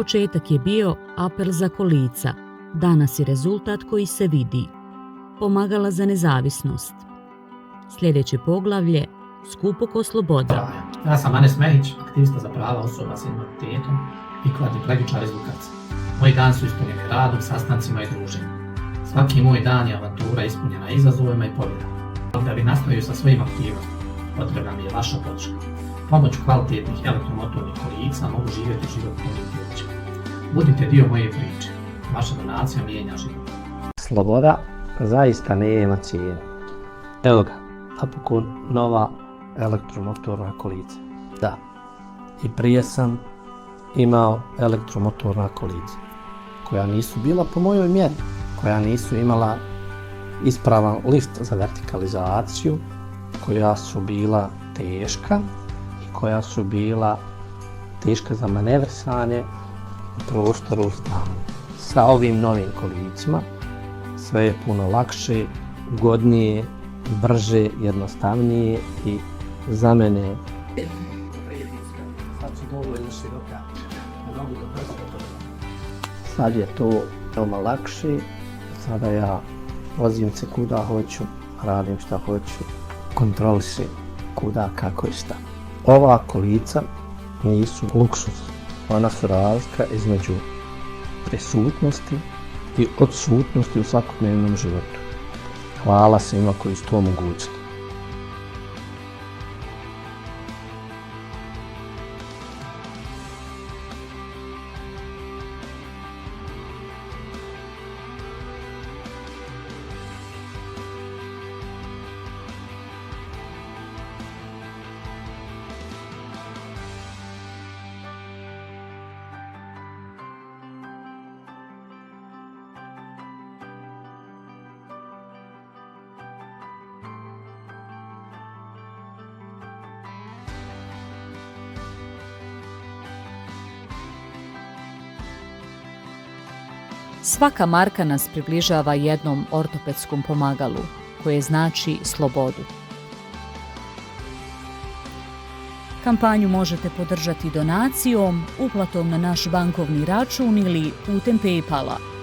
Početak je bio apel za kolica, danas je rezultat koji se vidi. Pomagala za nezavisnost. Sljedeće poglavlje, skupo ko sloboda. Ja sam Anes Mehić, aktivista za prava osoba s invaliditetom i kvadriplegičar iz Lukaca. Moji dan su ispunjeni radom, sastancima i druženjem. Svaki moj dan je avantura ispunjena izazovima i pobjedama. Da bi nastavio sa svojim aktivnostima, potrebna mi je vaša podrška. Pomoću kvalitetnih elektromotornih kolica mogu živjeti život punim plućima. Budite dio moje priče. Vaša donacija mijenja život. Sloboda zaista nema cijene. Evo ga, napokon nova elektromotorna kolica. Da, i prije sam imao elektromotorna kolica koja nisu bila po mojoj mjeri, koja nisu imala ispravan lift za vertikalizaciju, koja su bila teška i koja su bila teška za manevrisanje u prostoru stana. Sa ovim novim kolicima sve je puno lakše, ugodnije, brže, jednostavnije i za mene sad je to veoma lakše. Sada ja vozim se kuda hoću, radim šta hoću, kontrolišem kuda, kako i šta. Ova kolica nisu luksuz, ona su razlika između prisutnosti i odsutnosti u svakodnevnom životu. Hvala svima koji su to omogućili. Svaka marka nas približava jednom ortopedskom pomagalu, koje znači slobodu. Kampanju možete podržati donacijom, uplatom na naš bankovni račun ili putem PayPala.